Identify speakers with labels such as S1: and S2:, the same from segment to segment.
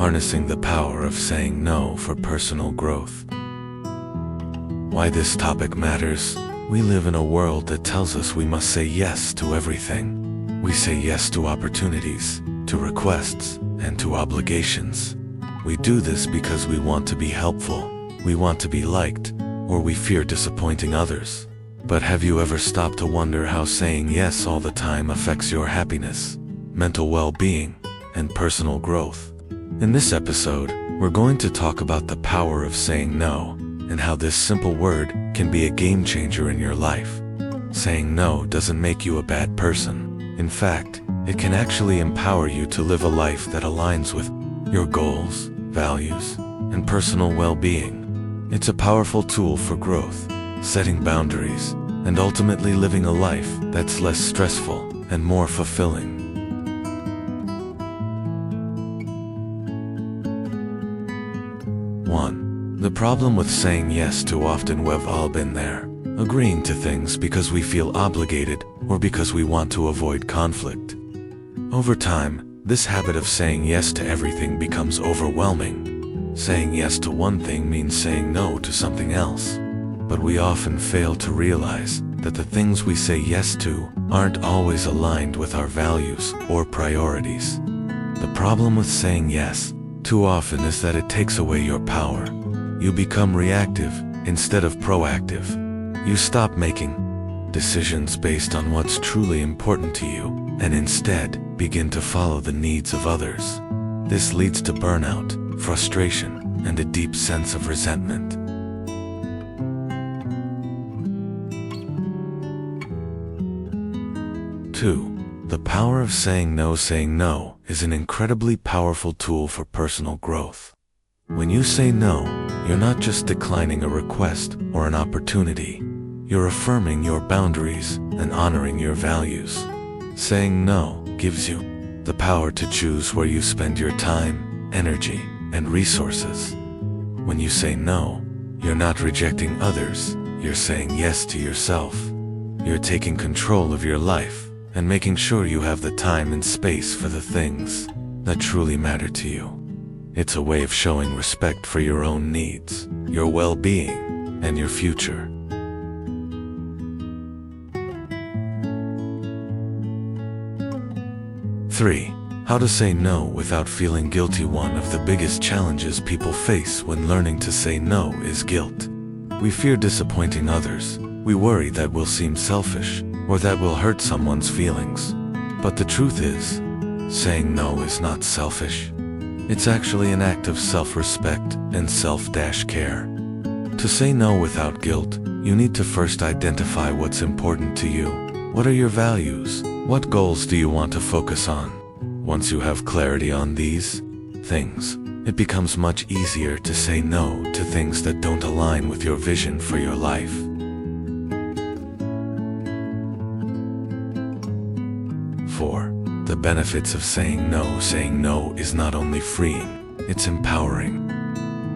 S1: harnessing the power of saying no for personal growth. Why this topic matters? We live in a world that tells us we must say yes to everything. We say yes to opportunities, to requests, and to obligations. We do this because we want to be helpful, we want to be liked, or we fear disappointing others. But have you ever stopped to wonder how saying yes all the time affects your happiness, mental well-being, and personal growth? In this episode, we're going to talk about the power of saying no, and how this simple word can be a game changer in your life. Saying no doesn't make you a bad person. In fact, it can actually empower you to live a life that aligns with your goals, values, and personal well-being. It's a powerful tool for growth, setting boundaries, and ultimately living a life that's less stressful and more fulfilling. 1. The problem with saying yes too often. We've all been there, agreeing to things because we feel obligated or because we want to avoid conflict. Over time, this habit of saying yes to everything becomes overwhelming. Saying yes to one thing means saying no to something else. But we often fail to realize that the things we say yes to aren't always aligned with our values or priorities. The problem with saying yes too often is that it takes away your power. You become reactive instead of proactive. You stop making decisions based on what's truly important to you, and instead begin to follow the needs of others. This leads to burnout, frustration, and a deep sense of resentment. 2. The power of saying no. Saying no is an incredibly powerful tool for personal growth. When you say no, you're not just declining a request or an opportunity. You're affirming your boundaries and honoring your values. Saying no gives you the power to choose where you spend your time, energy, and resources. When you say no, you're not rejecting others, you're saying yes to yourself. You're taking control of your life and making sure you have the time and space for the things that truly matter to you. It's a way of showing respect for your own needs, your well-being, and your future. 3. How to say no without feeling guilty. One of the biggest challenges people face when learning to say no is guilt. We fear disappointing others. We worry that we'll seem selfish, or that we'll hurt someone's feelings. But the truth is, saying no is not selfish. It's actually an act of self-respect and self-care. To say no without guilt, you need to first identify what's important to you. What are your values? What goals do you want to focus on? Once you have clarity on these things, it becomes much easier to say no to things that don't align with your vision for your life. 4. The benefits of saying no. Saying no is not only freeing, it's empowering.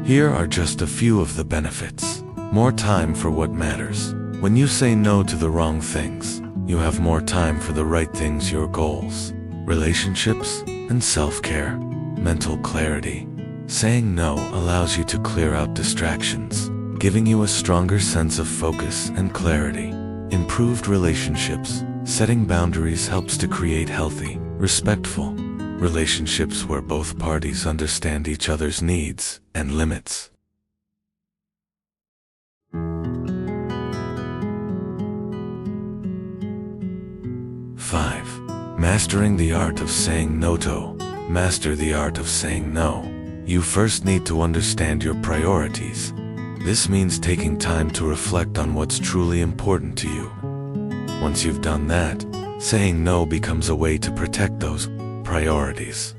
S1: Here are just a few of the benefits. More time for what matters. When you say no to the wrong things, you have more time for the right things, your goals, relationships, and self-care. Mental clarity. Saying no allows you to clear out distractions, giving you a stronger sense of focus and clarity. Improved relationships. Setting boundaries helps to create healthy, respectful relationships where both parties understand each other's needs and limits. 5. Mastering the art of saying no. To master the art of saying no, you first need to understand your priorities. This means taking time to reflect on what's truly important to you. Once you've done that, saying no becomes a way to protect those priorities.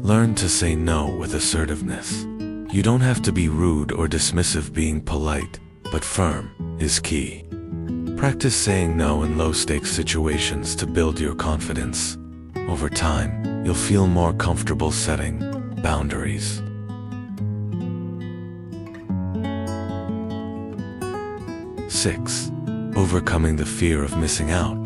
S1: Learn to say no with assertiveness. You don't have to be rude or dismissive. Being polite, but firm, is key. Practice saying no in low-stakes situations to build your confidence. Over time, you'll feel more comfortable setting boundaries. 6. Overcoming the fear of missing out.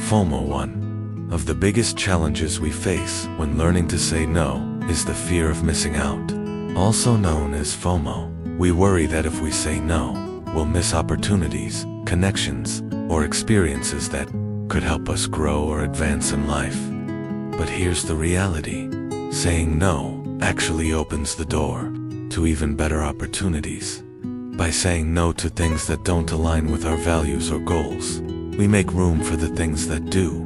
S1: FOMO. One of the biggest challenges we face when learning to say no is the fear of missing out, also known as FOMO. We worry that if we say no, we'll miss opportunities, connections, or experiences that could help us grow or advance in life. But here's the reality. Saying no actually opens the door to even better opportunities. By saying no to things that don't align with our values or goals, we make room for the things that do.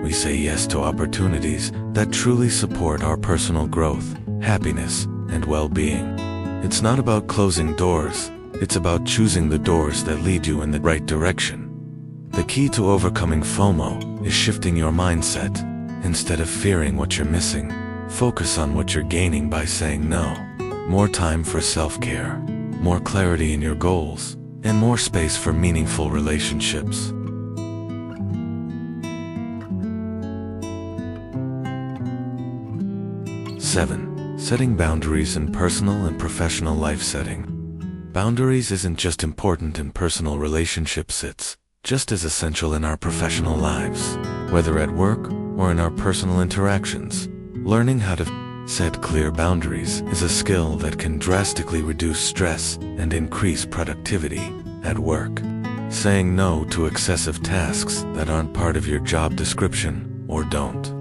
S1: We say yes to opportunities that truly support our personal growth, happiness, and well-being. It's not about closing doors, it's about choosing the doors that lead you in the right direction. The key to overcoming FOMO is shifting your mindset. Instead of fearing what you're missing, focus on what you're gaining by saying no. More time for self-care, more clarity in your goals, and more space for meaningful relationships. 7. Setting boundaries in personal and professional life setting. Boundaries isn't just important in personal relationships, it's just as essential in our professional lives. Whether at work or in our personal interactions, learning how to set clear boundaries is a skill that can drastically reduce stress and increase productivity at work. Saying no to excessive tasks that aren't part of your job description or don't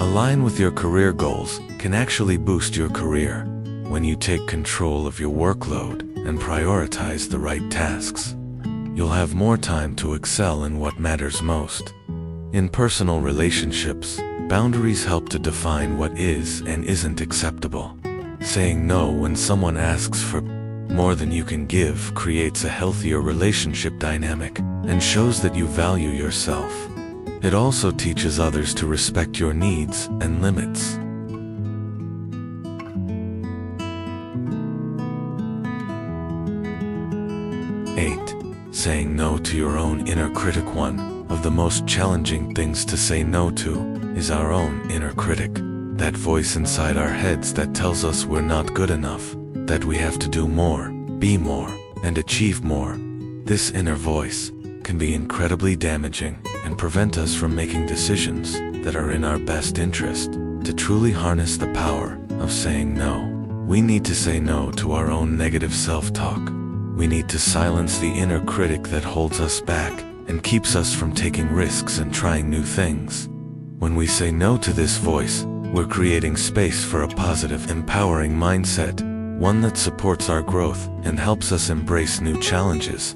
S1: align with your career goals can actually boost your career. When you take control of your workload and prioritize the right tasks, you'll have more time to excel in what matters most. In personal relationships, boundaries help to define what is and isn't acceptable. Saying no when someone asks for more than you can give creates a healthier relationship dynamic and shows that you value yourself. It also teaches others to respect your needs and limits. 8. Saying no to your own inner critic. One of the most challenging things to say no to is our own inner critic. That voice inside our heads that tells us we're not good enough, that we have to do more, be more, and achieve more. This inner voice can be incredibly damaging and prevent us from making decisions that are in our best interest. To truly harness the power of saying no, we need to say no to our own negative self-talk. We need to silence the inner critic that holds us back and keeps us from taking risks and trying new things. When we say no to this voice, we're creating space for a positive, empowering mindset, one that supports our growth and helps us embrace new challenges.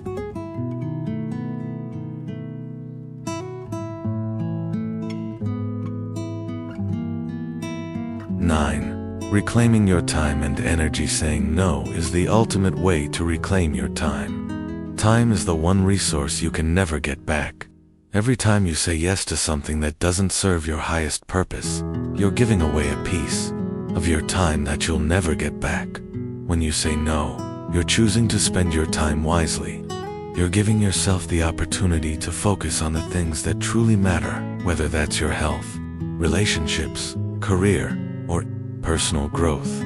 S1: 9. Reclaiming your time and energy. Saying no is the ultimate way to reclaim your time. Time is the one resource you can never get back. Every time you say yes to something that doesn't serve your highest purpose, you're giving away a piece of your time that you'll never get back. When you say no, you're choosing to spend your time wisely. You're giving yourself the opportunity to focus on the things that truly matter, whether that's your health, relationships, career, or personal growth.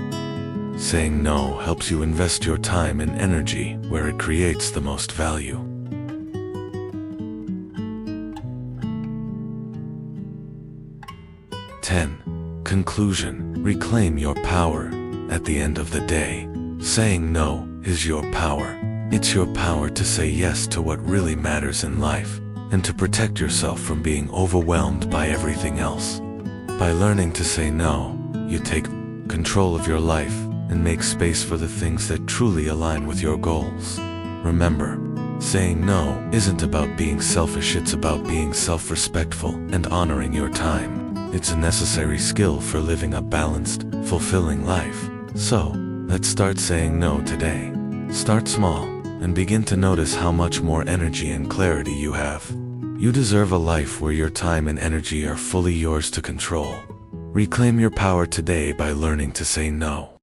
S1: Saying no helps you invest your time and energy where it creates the most value. 10. Conclusion. Reclaim your power. At the end of the day, saying no is your power. It's your power to say yes to what really matters in life, and to protect yourself from being overwhelmed by everything else. By learning to say no, you take control of your life and make space for the things that truly align with your goals. Remember, saying no isn't about being selfish, it's about being self-respectful and honoring your time. It's a necessary skill for living a balanced, fulfilling life. So, let's start saying no today. Start small and begin to notice how much more energy and clarity you have. You deserve a life where your time and energy are fully yours to control. Reclaim your power today by learning to say no.